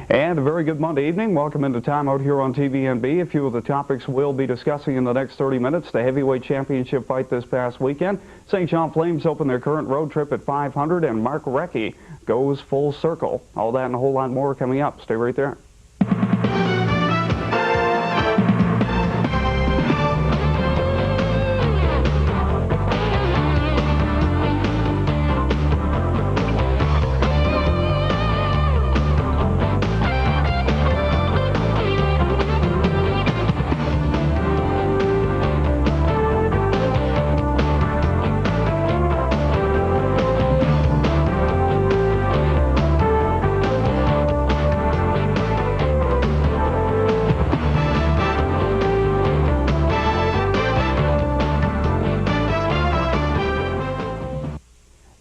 And a very good Monday evening. Welcome into Time Out here on TVNB. A few of the topics we'll be discussing in the next 30 minutes. The heavyweight championship fight this past weekend. St. John Flames open their current road trip at 500, and Mark Recchi goes full circle. All that and a whole lot more coming up. Stay right there.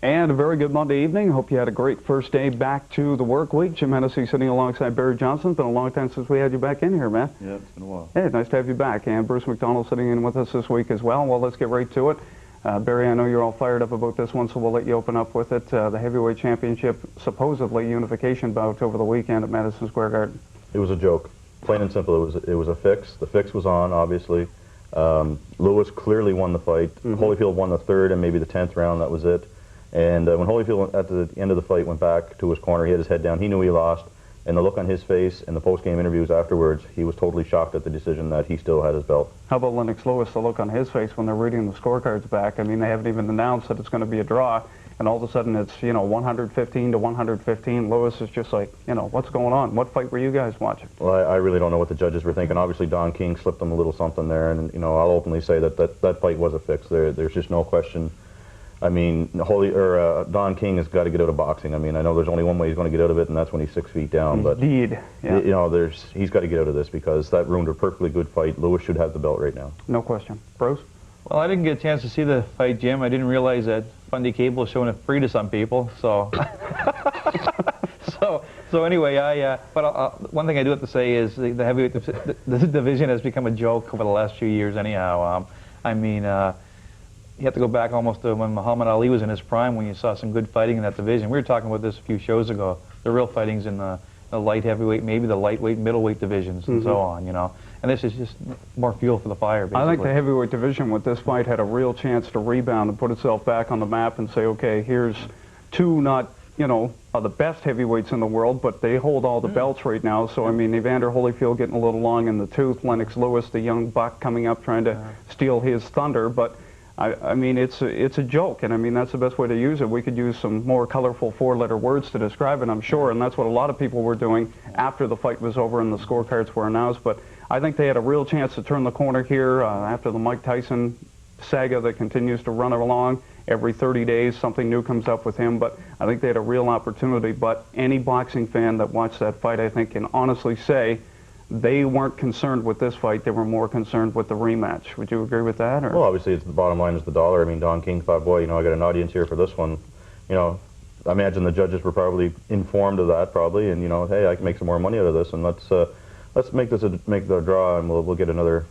And a very good Monday evening. Hope you had a great first day back to the work week. Jim Hennessy sitting alongside Barry Johnson. It's been a long time since we had you back in here, man. Yeah, it's been a while. Hey, nice to have you back. And Bruce McDonald sitting in with us this week as well. Well, let's get right to it. Barry, I know you're all fired up about this one, so we'll let you open up with it. The heavyweight championship, supposedly unification bout over the weekend at Madison Square Garden. It was a joke. Plain and simple, it was a fix. The fix was on, obviously. Lewis clearly won the fight. Holyfield won the third and maybe the 10th round. That was it. And when Holyfield, at the end of the fight, went back to his corner, he had his head down. He knew he lost. And the look on his face in the post-game interviews afterwards, he was totally shocked at the decision that he still had his belt. How about Lennox Lewis, the look on his face when they're reading the scorecards back? I mean, they haven't even announced that it's going to be a draw, and all of a sudden it's, 115 to 115. Lewis is just like, what's going on? What fight were you guys watching? Well, I really don't know what the judges were thinking. Obviously, Don King slipped them a little something there, and, I'll openly say that fight was a fix. There's just no question. I mean, Don King has got to get out of boxing. I mean, I know there's only one way he's going to get out of it, and that's when he's 6 feet down. Indeed. But, yeah. He's got to get out of this because that ruined a perfectly good fight. Lewis should have the belt right now. No question. Bruce? Well, I didn't get a chance to see the fight, Jim. I didn't realize that Fundy Cable is showing it free to some people, so... so anyway, one thing I do have to say is the heavyweight the division has become a joke over the last few years anyhow. I mean... you have to go back almost to when Muhammad Ali was in his prime when you saw some good fighting in that division. We were talking about this a few shows ago. The real fighting's in the light heavyweight, maybe the lightweight, middleweight divisions and so on, And this is just more fuel for the fire, basically. I think the heavyweight division with this fight had a real chance to rebound and put itself back on the map and say, okay, here's two not, the best heavyweights in the world, but they hold all the belts right now. So, I mean, Evander Holyfield getting a little long in the tooth, Lennox Lewis, the young buck coming up trying to steal his thunder, but... I mean, it's a joke, and I mean, that's the best way to use it. We could use some more colorful four-letter words to describe it, I'm sure, and that's what a lot of people were doing after the fight was over and the scorecards were announced. But I think they had a real chance to turn the corner here after the Mike Tyson saga that continues to run along. Every 30 days, something new comes up with him, but I think they had a real opportunity. But any boxing fan that watched that fight, I think, can honestly say they weren't concerned with this fight. They were more concerned with the rematch. Would you agree with that? Or? Well, obviously, it's the bottom line is the dollar. I mean, Don King thought, boy, I got an audience here for this one. I imagine the judges were probably informed of that, probably, and hey, I can make some more money out of this, and let's make the draw, and we'll get another,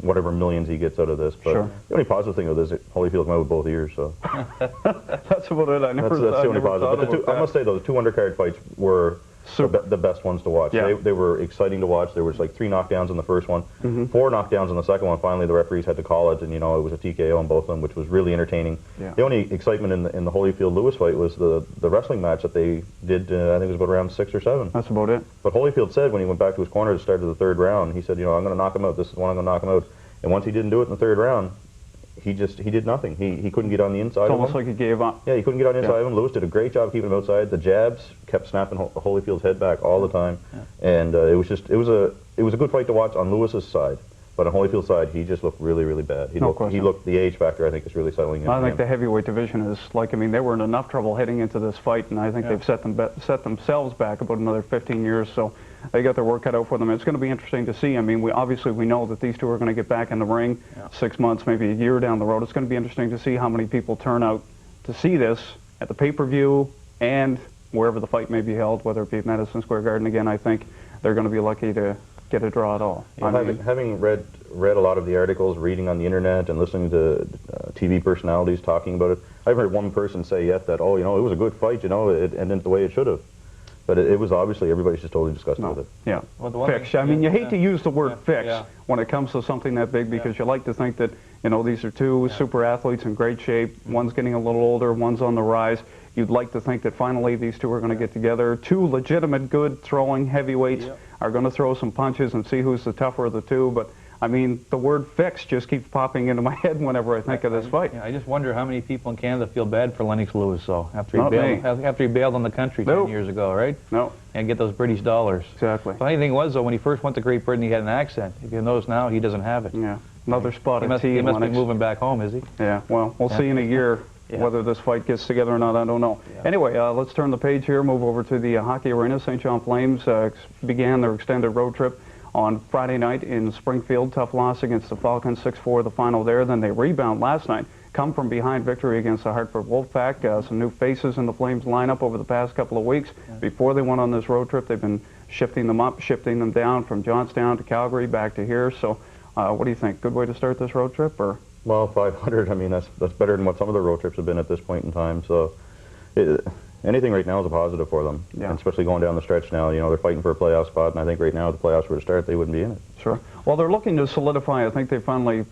whatever millions he gets out of this. But the only positive thing of this, Holyfield went with both ears, so that's about it. That's the only positive. But I must say, though, the two undercard fights were the best ones to watch. Yeah. They were exciting to watch. There was like 3 knockdowns in the first one, 4 knockdowns in the second one. Finally, the referees had to call it, and it was a TKO on both of them, which was really entertaining. Yeah. The only excitement in the Holyfield-Lewis fight was the wrestling match that they did, I think it was about round 6 or 7. That's about it. But Holyfield said when he went back to his corner at the start of the 3rd round, he said, I'm going to knock him out. This is when I'm going to knock him out. And once he didn't do it in the 3rd round, he did nothing. He couldn't get on the inside of him. It's almost like he gave up. Yeah, he couldn't get on the inside of him. Lewis did a great job keeping him outside. The jabs kept snapping Holyfield's head back all the time. Yeah. And it was a good fight to watch on Lewis's side. But on Holyfield's side, he just looked really, really bad. The age factor, I think, is really settling in. I think the heavyweight division is they were in enough trouble heading into this fight, and I think they've set themselves back about another 15 years, so they got their work cut out for them. It's going to be interesting to see. I mean, we know that these two are going to get back in the ring 6 months, maybe a year down the road. It's going to be interesting to see how many people turn out to see this at the pay-per-view and wherever the fight may be held, whether it be at Madison Square Garden again. I think they're going to be lucky to get a draw at all. Having read a lot of the articles, reading on the internet, and listening to TV personalities talking about it, I've heard one person say yet that, it was a good fight, it ended the way it should have. But it was obviously, everybody's just totally disgusted with it. Yeah. Well, the one Fixed. thing- I mean, you hate yeah. to use the word Yeah, fix yeah. when it comes to something that big because you like to think that, you know, these are two super athletes in great shape. One's getting a little older, one's on the rise. You'd like to think that finally these two are going to get together. Two legitimate, good throwing heavyweights are going to throw some punches and see who's the tougher of the two. But I mean, the word fix just keeps popping into my head whenever I think of this fight. Yeah, I just wonder how many people in Canada feel bad for Lennox Lewis, though, after Not he bailed on the country 10 years ago, right? No. And get those British dollars. Exactly. The funny thing was, though, when he first went to Great Britain, he had an accent. If you notice now, he doesn't have it. Yeah. Another spot at T. He must be Lennox. moving back home, is he? Yeah, well, we'll see in a year whether this fight gets together or not, I don't know. Anyway, let's turn the page here, move over to the hockey arena. St. John Flames began their extended road trip on Friday night in Springfield. Tough loss against the Falcons, 6-4 the final there. Then they rebound last night, come from behind victory against the Hartford Wolfpack. Some new faces in the Flames lineup over the past couple of weeks. Before they went on this road trip, they've been shifting them up, shifting them down from Johnstown to Calgary, back to here. So what do you think? Good way to start this road trip? Or? Well, 500, I mean, that's better than what some of the road trips have been at this point in time. So anything right now is a positive for them, and especially going down the stretch now. You know, they're fighting for a playoff spot, and I think right now if the playoffs were to start, they wouldn't be in it. Sure. Well, they're looking to solidify. I think they've finally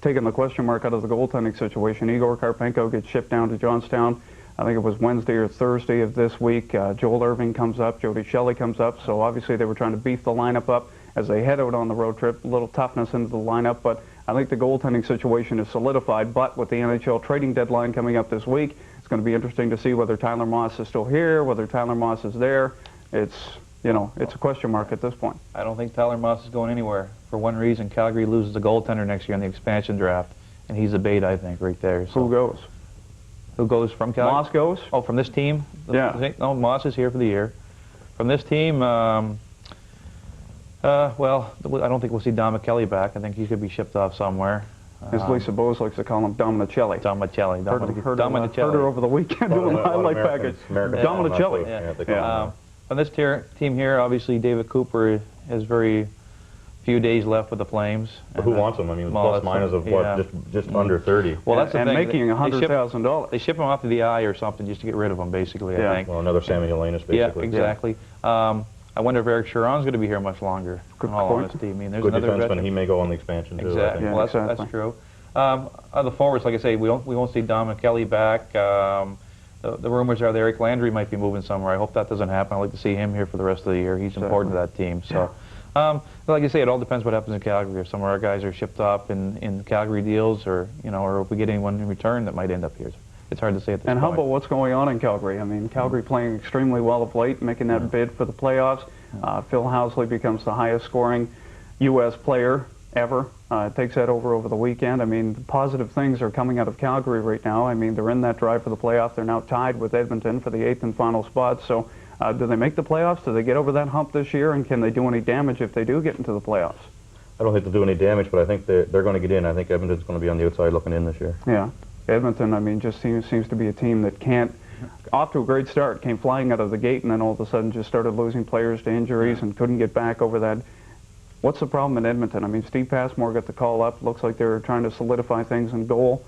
taken the question mark out of the goaltending situation. Igor Karpenko gets shipped down to Johnstown. I think it was Wednesday or Thursday of this week. Joel Irving comes up. Jody Shelley comes up. So obviously they were trying to beef the lineup up as they head out on the road trip. A little toughness into the lineup, but I think the goaltending situation is solidified. But with the NHL trading deadline coming up this week, it's going to be interesting to see whether Tyler Moss is still here, whether Tyler Moss is there. It's, you know, it's a question mark at this point. I don't think Tyler Moss is going anywhere. For one reason, Calgary loses a goaltender next year in the expansion draft, and he's a bait, I think, right there. So. Who goes? Who goes from Calgary? Moss goes? Oh, from this team? Yeah. No, Moss is here for the year. From this team, well, I don't think we'll see Don McKelly back. I think he's going to be shipped off somewhere. As Lisa Bose likes to call him, Dominicelli. Dominicelli. Heard her over the weekend doing the highlight package. Dominicelli. On this team here, obviously David Cooper has very few days left with the Flames. But who wants him? I mean, plus minus of what, just under 30. Well, that's the and thing. making $100,000. They ship him off to the eye or something just to get rid of him, basically. I think. Well, another Sammy Helenas, basically. Yeah, exactly. I wonder if Eric Chiron's going to be here much longer. Good in all point. honesty, I mean, there's Good another defenseman. veteran. He may go on the expansion too. Exactly. Yeah, Well, exactly. that's true. The forwards, like I say, we won't see Don McKelly back. The rumors are that Eric Landry might be moving somewhere. I hope that doesn't happen. I'd like to see him here for the rest of the year. He's important to that team. So, like I say, it all depends what happens in Calgary. If some of our guys are shipped up in Calgary deals, or or if we get anyone in return that might end up here. It's hard to say at this point. And how about what's going on in Calgary? I mean, Calgary playing extremely well of late, making that bid for the playoffs. Phil Housley becomes the highest scoring U.S. player ever. Takes that over the weekend. I mean, positive things are coming out of Calgary right now. I mean, they're in that drive for the playoffs. They're now tied with Edmonton for the 8th and final spot. So do they make the playoffs? Do they get over that hump this year? And can they do any damage if they do get into the playoffs? I don't think they'll do any damage, but I think they're going to get in. I think Edmonton's going to be on the outside looking in this year. Yeah. Edmonton, I mean, just seems to be a team that can't, off to a great start, came flying out of the gate, and then all of a sudden just started losing players to injuries and couldn't get back over that. What's the problem in Edmonton? I mean, Steve Passmore got the call up. Looks like they're trying to solidify things in goal.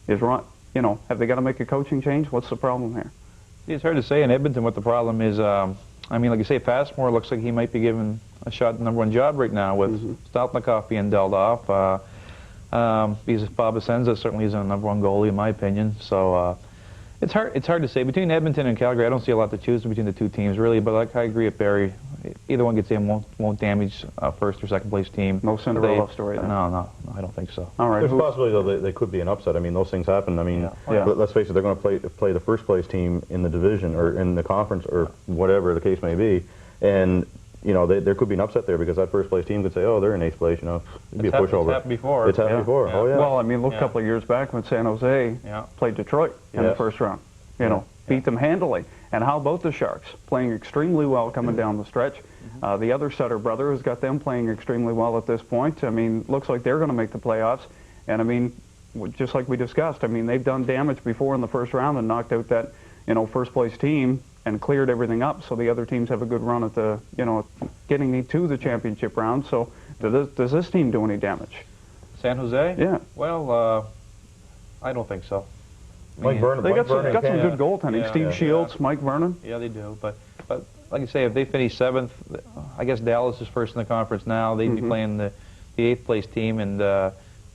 Have they got to make a coaching change? What's the problem here? It's hard to say in Edmonton what the problem is. I mean, like you say, Passmore looks like he might be given a shot at the #1 job right now with Stoltnikov being dealt off. Because Bob Asenza certainly isn't a #1 goalie in my opinion. So it's hard to say. Between Edmonton and Calgary, I don't see a lot to choose between the two teams really. But like I agree with Barry, either one gets in won't damage first or second place team. No Cinderella story then. No, I don't think so. All right. There's a possibility though they could be an upset. I mean, those things happen. I mean, let's face it, they're going to play the first place team in the division or in the conference or whatever the case may be, and there could be an upset there because that first place team could say, oh, they're in 8th place, it'd be a pushover. It's happened before. It's happened before. Yeah. Oh yeah. Well, I mean, look a couple of years back when San Jose played Detroit in the first round. Beat them handily. And how about the Sharks playing extremely well coming down the stretch? The other Sutter brother has got them playing extremely well at this point. I mean, looks like they're going to make the playoffs. And I mean, just like we discussed, I mean, they've done damage before in the first round and knocked out that first place team and cleared everything up, so the other teams have a good run at the getting to the championship round. So does this team do any damage? San Jose? Yeah. Well, I don't think so. Mike Vernon. They got some good goaltending. Yeah, Steve Shields, Mike Vernon. Yeah, they do. But like I say, if they finish 7th, I guess Dallas is first in the conference now. They'd be playing the 8th place team, and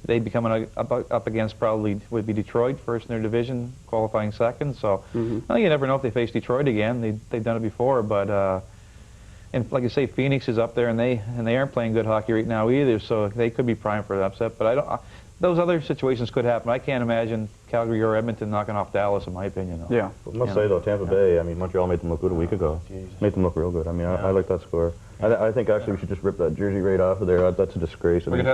they'd be coming up against probably would be Detroit, first in their division, qualifying second. So well, you never know if they face Detroit again. They've done it before, but and like I say, Phoenix is up there, and they aren't playing good hockey right now either. So they could be primed for an upset. But I don't. Those other situations could happen. I can't imagine Calgary or Edmonton knocking off Dallas, in my opinion. Though. Yeah. I must say, though, Tampa Bay, I mean, Montreal made them look good a week ago. Made them look real good. I mean, I like that score. I think, actually, we should just rip that jersey right off of there. That's a disgrace. I mean,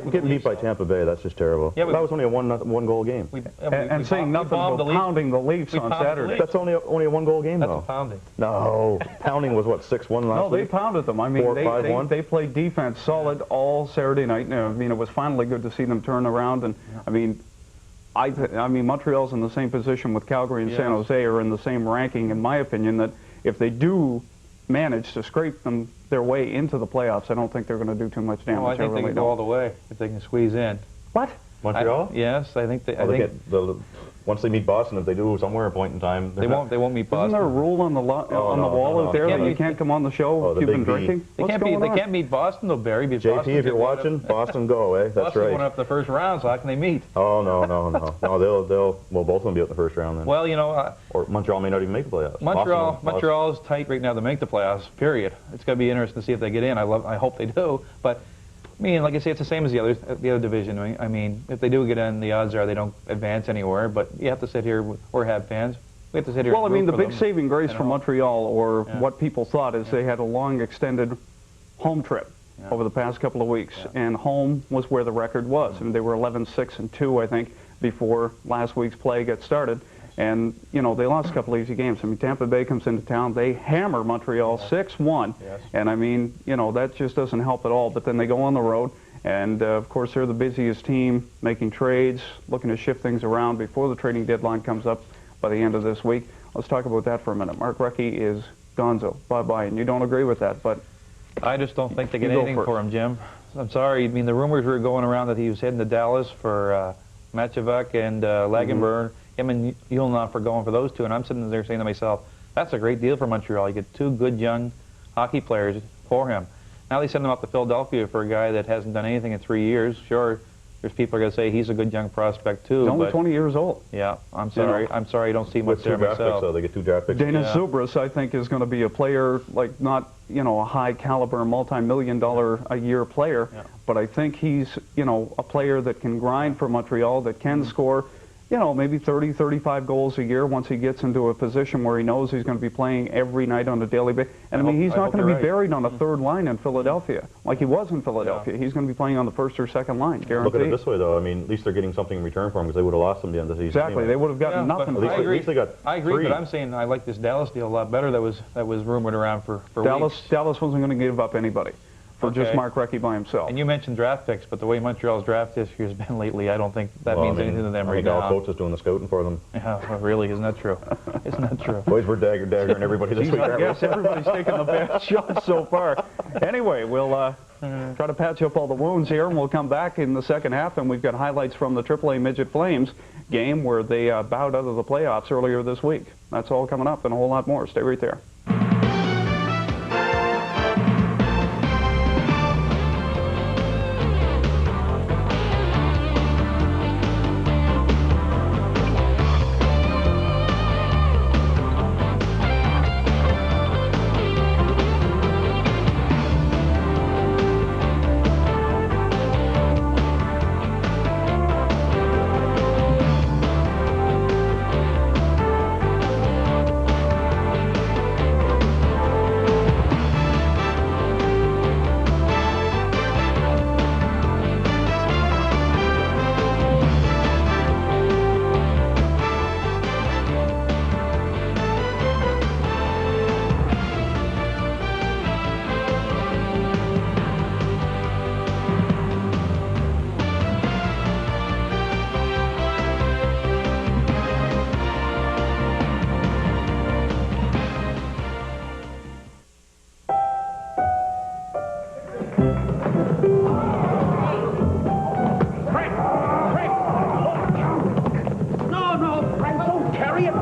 get beat by Tampa Bay, that's just terrible. Yeah, that was only a one-goal game. And saying nothing about pounding the Leafs on Saturday. That's only a one-goal game, though. That's a pounding. No. Pounding was, what, 6-1 last week? No, they pounded them. I mean, 4-5-1? they played defense solid all Saturday night. I mean, it was finally good to see them turn around. And, I mean, I mean, Montreal's in the same position with Calgary and San Jose are in the same ranking, in my opinion, that if they do manage to scrape their way into the playoffs, I don't think they're going to do too much damage. No, I think they can go all the way if they can squeeze in. What? Montreal? Yes, I think they. Once they meet Boston, if they do somewhere a point in time, they won't meet Boston. Isn't there a rule on the wall out there that you can't come on the show if you've been drinking? They can't meet Boston though, Barry. JP, if you're watching, Boston go, eh? That's Boston right. went up the first round, so how can they meet? Oh no, they'll well, both of them be out the first round then. Well, you know, or Montreal may not even make the playoffs. Montreal is tight right now to make the playoffs. Period. It's going to be interesting to see if they get in. I hope they do, but. I mean, like I say, it's the same as the other division. I mean, if they do get in, the odds are they don't advance anywhere. But you have to sit here or have fans. We have to sit here. Well, I mean, the big them, saving grace for Montreal, or what people thought, is they had a long, extended home trip over the past couple of weeks, and home was where the record was. I mean, they were 11-6-2, I think, before last week's play got started. And, you know, they lost a couple easy games. I mean, Tampa Bay comes into town. They hammer Montreal 6-1. Yes. And, I mean, you know, that just doesn't help at all. But then they go on the road. And, of course, they're the busiest team, making trades, looking to shift things around before the trading deadline comes up by the end of this week. Let's talk about that for a minute. Mark Recchi is gonzo. Bye-bye. And you don't agree with that, but... I just don't think they get anything for him, Jim. I'm sorry. I mean, the rumors were going around that he was heading to Dallas for Matchevuk and Lagenburg. Him and Ulanov are going for those two, and I'm sitting there saying to myself, that's a great deal for Montreal. You get two good young hockey players for him. Now they send him up to Philadelphia for a guy that hasn't done anything in 3 years. Sure, there's people are going to say he's a good young prospect too. He's only 20 years old. Yeah, I'm sorry. I'm sorry I don't see much there myself. So they get 2 draft picks. Dana Zubras, I think, is going to be a player, like not, you know, a high-caliber, multi-million-dollar-a-year player, but I think he's, you know, a player that can grind for Montreal, that can score, you know, maybe 30, 35 goals a year once he gets into a position where he knows he's going to be playing every night on a daily basis. And I mean, he's not going to be buried on a third line in Philadelphia like he was in Philadelphia. He's going to be playing on the first or second line, guaranteed. Look at it this way, though. I mean, at least they're getting something in return for him because they would have lost him at the end of the season. Exactly. Anyway. They would have gotten nothing. At least they got I agree, three. but I'm saying I like this Dallas deal a lot better that was rumored around for Dallas. weeks. Dallas wasn't going to give up anybody for just Mark Recchi by himself. And you mentioned draft picks, but the way Montreal's draft this year has been lately, I don't think that means anything to them right now. Our coach is doing the scouting for them. Yeah, really, isn't that true? Isn't that true? Boys, we're daggering everybody this week. I guess everybody's taking the best shot so far. Anyway, we'll try to patch up all the wounds here, and we'll come back in the second half, and we've got highlights from the AAA Midget Flames game where they bowed out of the playoffs earlier this week. That's all coming up and a whole lot more. Stay right there.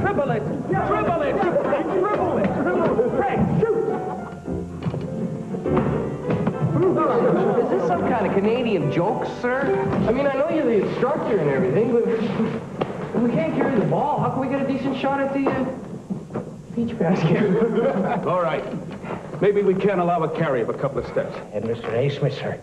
Dribble it! Dribble it! Dribble it! Dribble it! Frank, shoot! kind of Canadian jokes, sir? I mean, I know you're the instructor and everything, but if we can't carry the ball, how can we get a decent shot at the peach basket? All right. Maybe we can allow a carry of a couple of steps. And Mr. Naismith, sir,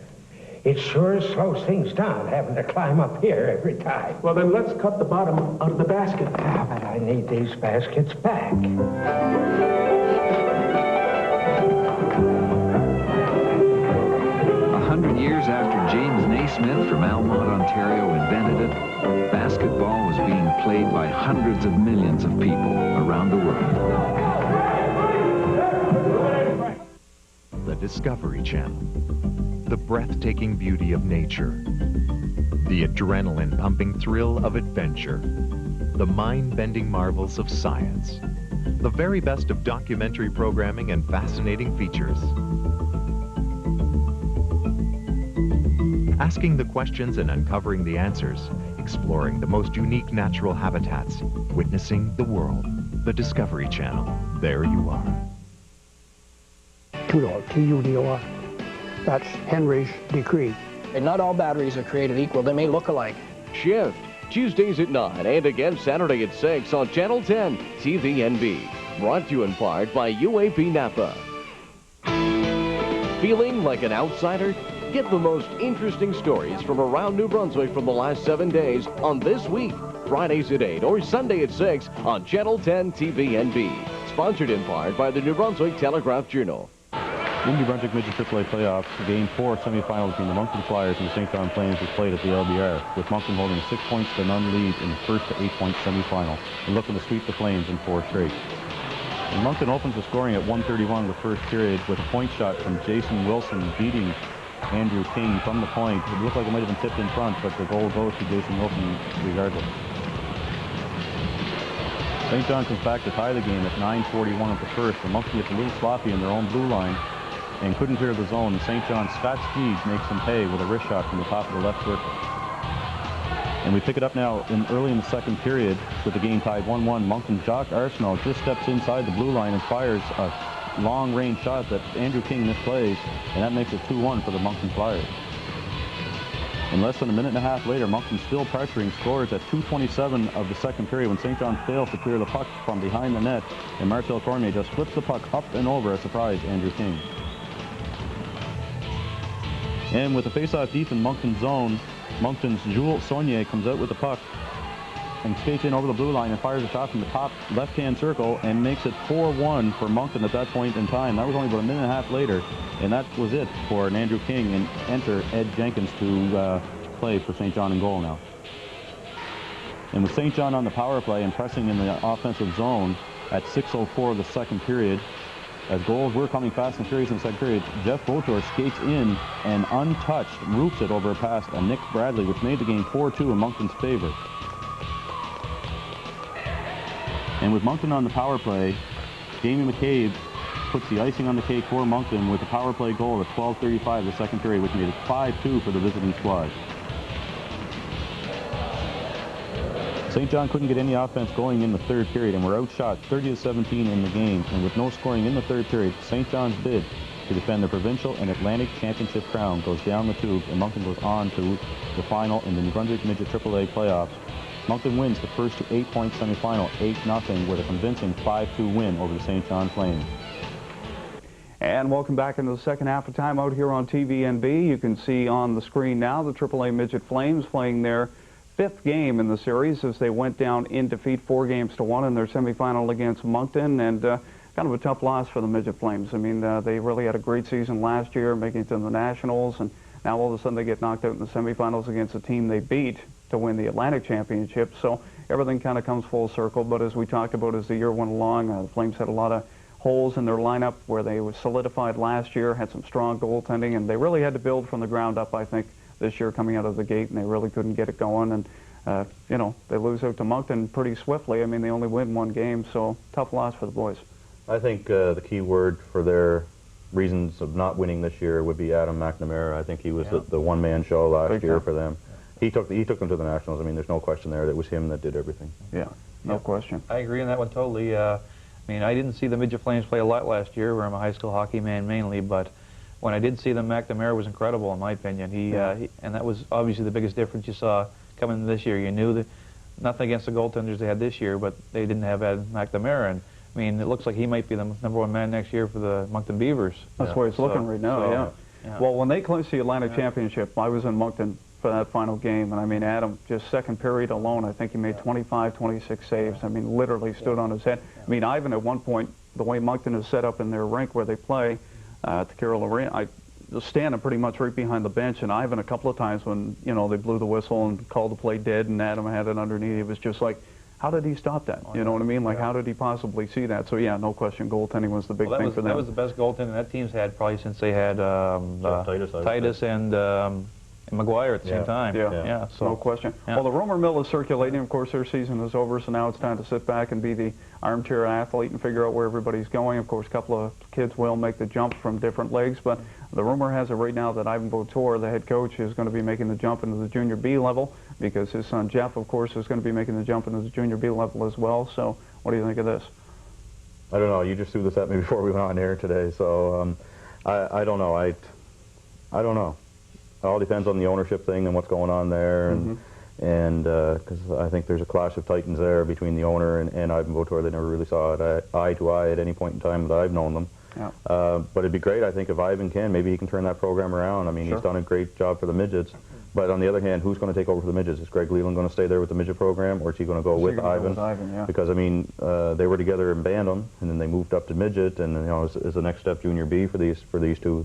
it sure slows things down having to climb up here every time. Well, then let's cut the bottom out of the basket. Ah, but I need these baskets back. 100 years after James Naismith from Almont, Ontario invented it, basketball was being played by hundreds of millions of people around the world. The Discovery Channel. The breathtaking beauty of nature. The adrenaline-pumping thrill of adventure. The mind-bending marvels of science. The very best of documentary programming and fascinating features. Asking the questions and uncovering the answers, exploring the most unique natural habitats, witnessing the world. The Discovery Channel. There you are. TUDOR, T-U-D-O-R. That's Henry's decree. And not all batteries are created equal. They may look alike. Shift, Tuesdays at 9 and again Saturday at 6 on Channel 10, TVNB. Brought to you in part by UAP Napa. Feeling like an outsider? Get the most interesting stories from around New Brunswick from the last 7 days on This Week, Fridays at 8 or Sunday at 6 on Channel 10 TVNB. Sponsored in part by the New Brunswick Telegraph-Journal. In New Brunswick Midget AAA playoffs, Game 4 semifinal between the Moncton Flyers and the St. John Flames was played at the LBR, with Moncton holding a 6-0 lead in the first to 8-point semifinal and looking to sweep the Flames in 4 straight. And Moncton opens the scoring at 1:31 of the first period with a point shot from Jason Wilson beating Andrew King from the point. It looked like it might have been tipped in front, but the goal goes to Jason Wilson regardless. St. John comes back to tie the game at 9:41 of the first, and Moncton gets a little sloppy in their own blue line and couldn't clear the zone. And St. John's Scott Steeds makes them pay with a wrist shot from the top of the left circle. And we pick it up now early in the second period with the game tied 1-1. Moncton's Jacques Arsenault just steps inside the blue line and fires a long-range shot that Andrew King misplays, and that makes it 2-1 for the Moncton Flyers. And less than a minute and a half later, Moncton still pressuring, scores at 2:27 of the second period when St. John fails to clear the puck from behind the net, and Marcel Cormier just flips the puck up and over a surprise Andrew King. And with the face-off deep in Moncton's zone, Moncton's Jules Saunier comes out with the puck and skates in over the blue line and fires a shot from the top left-hand circle and makes it 4-1 for Moncton at that point in time. That was only about a minute and a half later, and that was it for an Andrew King, and enter Ed Jenkins to play for St. John in goal now. And with St. John on the power play and pressing in the offensive zone at 6:04 of the second period, as goals were coming fast and furious in the second period, Jeff Botor skates in and untouched roofs it over past Nick Bradley, which made the game 4-2 in Moncton's favor. And with Moncton on the power play, Jamie McCabe puts the icing on the cake for Moncton with a power play goal at 12:35 of the second period, which made it 5-2 for the visiting squad. St. John couldn't get any offense going in the third period and were outshot 30-17 in the game. And with no scoring in the third period, St. John's bid to defend the provincial and Atlantic championship crown goes down the tube, and Moncton goes on to the final in the New Brunswick Midget AAA playoffs. Moncton wins the first to 8-point semifinal 8-0 with a convincing 5-2 win over the St. John Flames. And welcome back into the second half of time out here on TVNB. You can see on the screen now the AAA Midget Flames playing their 5th game in the series as they went down in defeat 4-1 in their semifinal against Moncton, and kind of a tough loss for the Midget Flames. I mean, they really had a great season last year, making it to the Nationals, and now all of a sudden they get knocked out in the semifinals against a team they beat to win the Atlantic Championship. So everything kind of comes full circle. But as we talked about as the year went along, the Flames had a lot of holes in their lineup where they were solidified last year, had some strong goaltending, and they really had to build from the ground up, I think, this year coming out of the gate, and they really couldn't get it going. And, you know, they lose out to Moncton pretty swiftly. I mean, they only win 1 game, so tough loss for the boys. I think the key word for their reasons of not winning this year would be Adam McNamara. I think he was the one-man show last year for them. He took them to the Nationals. I mean, there's no question there. It was him that did everything. Yeah, no question. I agree on that one totally. I mean, I didn't see the Midget Flames play a lot last year, where I'm a high school hockey man mainly, but when I did see them, McNamara was incredible in my opinion. And that was obviously the biggest difference you saw coming this year. You knew that, nothing against the goaltenders they had this year, but they didn't have Ed McNamara. And I mean, it looks like he might be the #1 man next year for the Moncton Beavers. That's where it's looking right now, yeah. Well, when they clinched the Atlantic Championship, I was in Moncton for that final game, and I mean, Adam, just second period alone, I think he made 25, 26 saves. I mean, literally stood on his head. I mean, Ivan at one point, the way Moncton is set up in their rink where they play, at the Carroll Arena, I was standing pretty much right behind the bench, and Ivan a couple of times when, you know, they blew the whistle and called the play dead and Adam had it underneath, it was just like, how did he stop that? You know what I mean? Like, how did he possibly see that? So, yeah, no question, goaltending was the big thing for them. That was the best goaltending that team's had probably since they had Titus and McGuire at the same time. Yeah, so no question. Well, the rumor mill is circulating. Of course, their season is over, so now it's time to sit back and be the armchair athlete and figure out where everybody's going. Of course, a couple of kids will make the jump from different leagues, but the rumor has it right now that Ivan Botor, the head coach, is going to be making the jump into the junior B level because his son Jeff, of course, is going to be making the jump into the junior B level as well. So what do you think of this? I don't know. You just threw this at me before we went on air today, so I don't know. I don't know. It all depends on the ownership thing and what's going on there, and because I think there's a clash of titans there between the owner and Ivan Botor. They never really saw it eye to eye at any point in time that I've known them. Yeah. But it'd be great, I think, if Ivan can. Maybe he can turn that program around. I mean, he's done a great job for the midgets. But on the other hand, who's going to take over for the midgets? Is Greg Leland going to stay there with the midget program, or is he going to go with Ivan? Because, I mean, they were together in Bandom, and then they moved up to midget, and, you know, as the next step, junior B for these two.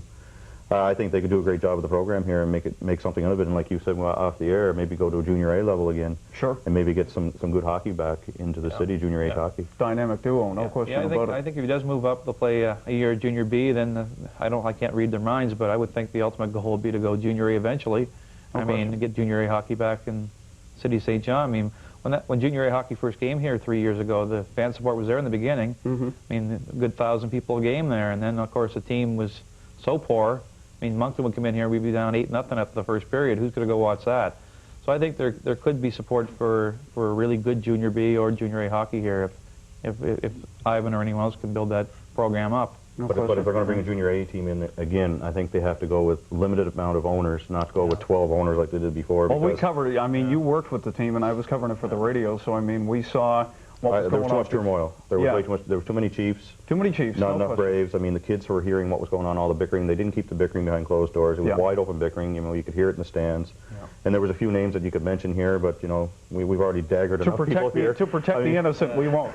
I think they could do a great job with the program here and make something of it. And like you said off the air, maybe go to a junior A level again. Sure. And maybe get some good hockey back into the city, junior A hockey. Dynamic duo, no question about it. I think if he does move up to play a year at junior B, then I can't read their minds, but I would think the ultimate goal would be to go junior A eventually. I mean, get junior A hockey back in City St. John. I mean, when junior A hockey first came here 3 years ago, the fan support was there in the beginning. I mean, a good 1,000 people a game there, and then of course the team was so poor. I mean, Moncton would come in here, we'd be down 8-0 after the first period. Who's going to go watch that? So I think there could be support for really good junior B or junior A hockey here if Ivan or anyone else can build that program up. But if they're going to bring a junior A team in, again, I think they have to go with limited amount of owners, not go with 12 owners like they did before. Well, we covered it. I mean, you worked with the team, and I was covering it for the radio, so, I mean, we saw what was there was too much turmoil. There was way too much. There was too many Chiefs. Too many Chiefs. Not enough Braves. I mean, the kids were hearing what was going on, all the bickering. They didn't keep the bickering behind closed doors. It was wide open bickering. You know, you could hear it in the stands. And there was a few names that you could mention here, but, you know, we've already daggered enough people here. To protect the innocent, we won't.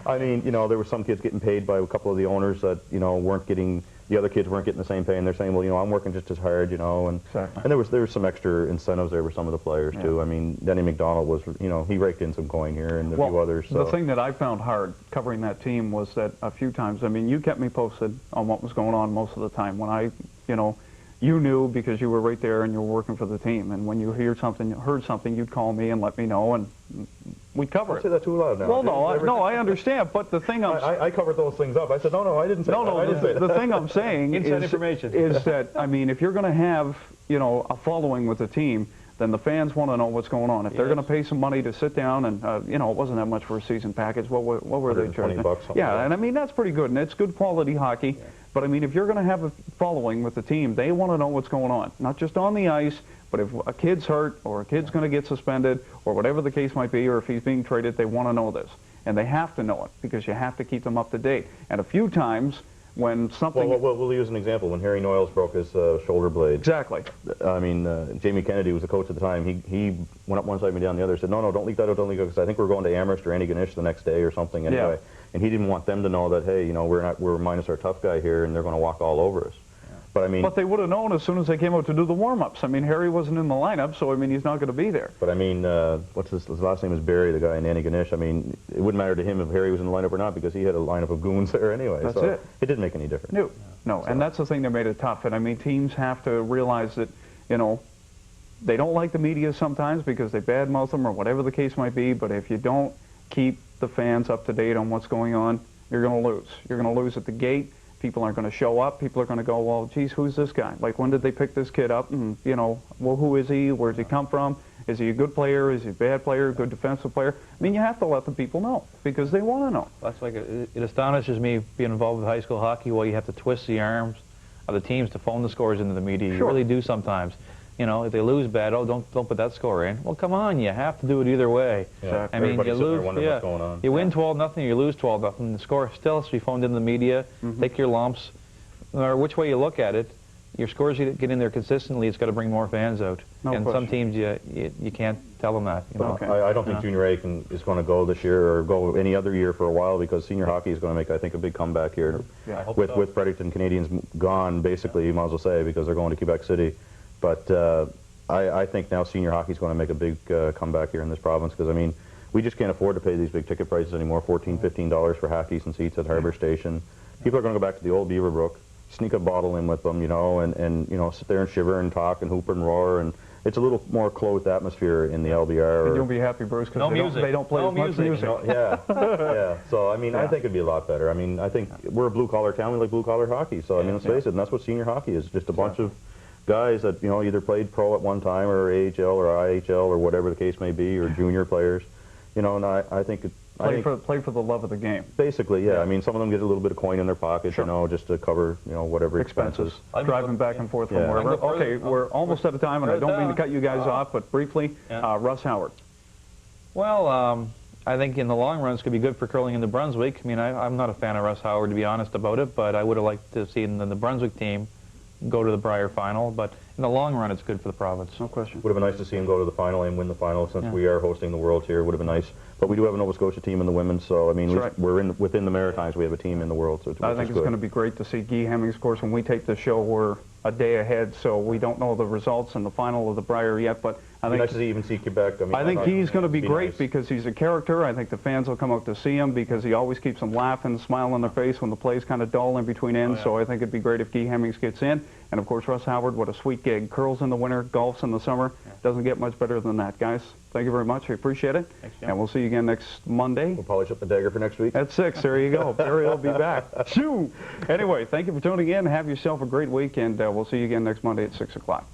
I mean, you know, there were some kids getting paid by a couple of the owners that, you know, weren't getting, the other kids weren't getting the same pay, and they're saying, well, you know, I'm working just as hard, you know, and there was some extra incentives there for some of the players, too. I mean, Denny McDonald was, you know, he raked in some coin here, and a few others. So. The thing that I found hard covering that team was that a few times, I mean, you kept me posted on what was going on most of the time. When I, you know, you knew because you were right there and you were working for the team, and when you heard something, you'd call me and let me know, and we'd cover it. Say that too loud now. Well, no, I understand, but the thing I covered those things up. I said, no, I didn't say that. I didn't say that. The thing I'm saying is that, I mean, if you're going to have, you know, a following with the team, then the fans want to know what's going on. If they're going to pay some money to sit down and, you know, it wasn't that much for a season package. What were they charging? $20, yeah, and I mean, that's pretty good, and it's good quality hockey. But, I mean, if you're going to have a following with the team, they want to know what's going on. Not just on the ice, but if a kid's hurt or a kid's going to get suspended or whatever the case might be, or if he's being traded, they want to know this. And they have to know it because you have to keep them up to date. And a few times when something... Well, we'll use an example. When Harry Noyles broke his shoulder blade. Exactly. I mean, Jamie Kennedy was the coach at the time. He went up one side and down the other. Said, no, don't leak that out, don't leak it, because I think we're going to Amherst or Antigonish the next day or something anyway. And he didn't want them to know that, hey, you know, we're minus our tough guy here, and they're going to walk all over us. But I mean, but they would have known as soon as they came out to do the warm-ups. I mean, Harry wasn't in the lineup, so I mean, he's not going to be there. But I mean, what's his last name is Barry, the guy in Antigonish. I mean, it wouldn't matter to him if Harry was in the lineup or not because he had a lineup of goons there anyway. That's so it. It didn't make any difference. No, so. And that's the thing that made it tough. And I mean, teams have to realize that, you know, they don't like the media sometimes because they badmouth them or whatever the case might be. But if you don't keep the fans up to date on what's going on, you're going to lose. You're going to lose at the gate. People aren't going to show up. People are going to go, well, geez, who's this guy? Like, when did they pick this kid up? And, you know, well, who is he? Where does he come from? Is he a good player? Is he a bad player? Good defensive player? I mean, you have to let the people know because they want to know. That's like, it astonishes me being involved with high school hockey while you have to twist the arms of the teams to phone the scores into the media. You Sure. really do sometimes. You know, if they lose bad, oh, don't put that score in. Well, come on, you have to do it either way. Yeah. I mean, Everybody's you sitting there lose, wondering what's going on. you win 12-0, you lose 12-0. The score still has to be phoned into the media. Take your lumps, or which way you look at it. Your scores you get in there consistently. It's got to bring more fans out. No and question. some teams you can't tell them that. You know? Okay. I don't think Junior A is going to go this year or go any other year for a while because senior hockey is going to make, I think, a big comeback here. Yeah, I hope With Fredericton Canadians gone, basically, you might as well say, because they're going to Quebec City. But I think now senior hockey is going to make a big comeback here in this province because, I mean, we just can't afford to pay these big ticket prices anymore, $14, $15 for half-decent seats at Harbour Station. People are going to go back to the old Beaverbrook, sneak a bottle in with them, you know, and you know, sit there and shiver and talk and hoop and roar, and it's a little more clothed atmosphere in the LBR. And you'll be happy, Bruce, because they don't play No as much music. No, yeah, yeah. So I mean, I think it'd be a lot better. I mean, I think we're a blue-collar town. We like blue-collar hockey. So I mean, let's face it, and that's what senior hockey is. Just a bunch of guys that, you know, either played pro at one time or AHL or IHL or whatever the case may be, or junior players. You know, and I think Play for the love of the game. basically, yeah. I mean, some of them get a little bit of coin in their pocket, Sure. you know, just to cover, you know, whatever expenses. Driving back and forth from Yeah. wherever. I'll go Okay, further. we're almost out of time, and I don't mean to cut you guys off, but briefly, Yeah. Russ Howard. Well, I think in the long run, it's going to be good for curling in New Brunswick. I mean, I'm not a fan of Russ Howard, to be honest about it, but I would have liked to see the Brunswick team go to the Brier final. But in the long run, it's good for the province. No question. Would have been nice to see him go to the final and win the final since Yeah. we are hosting the World here. Would have been nice. But we do have a Nova Scotia team in the women's, so I mean, That's right. we're within the Maritimes. We have a team in the World, so I think it's going to be great to see Guy Hemmings. Of course, when we take the show, we're a day ahead, so we don't know the results in the final of the Brier yet, but I think nice to even see Quebec. I mean, I think he's going to be great nice. because he's a character. I think the fans will come out to see him because he always keeps them laughing, smile on their face when the play's kind of dull in between ends. So I think it'd be great if Guy Hemmings gets in. And of course, Russ Howard, what a sweet gig. Curls in the winter, golfs in the summer. Doesn't get much better than that, guys. Thank you very much. I appreciate it. Thanks, Jim. And we'll see you again next Monday. We'll polish up the dagger for next week. At 6, there you go. Barry will be back. Shoo! Anyway, thank you for tuning in. Have yourself a great week, and we'll see you again next Monday at 6 o'clock.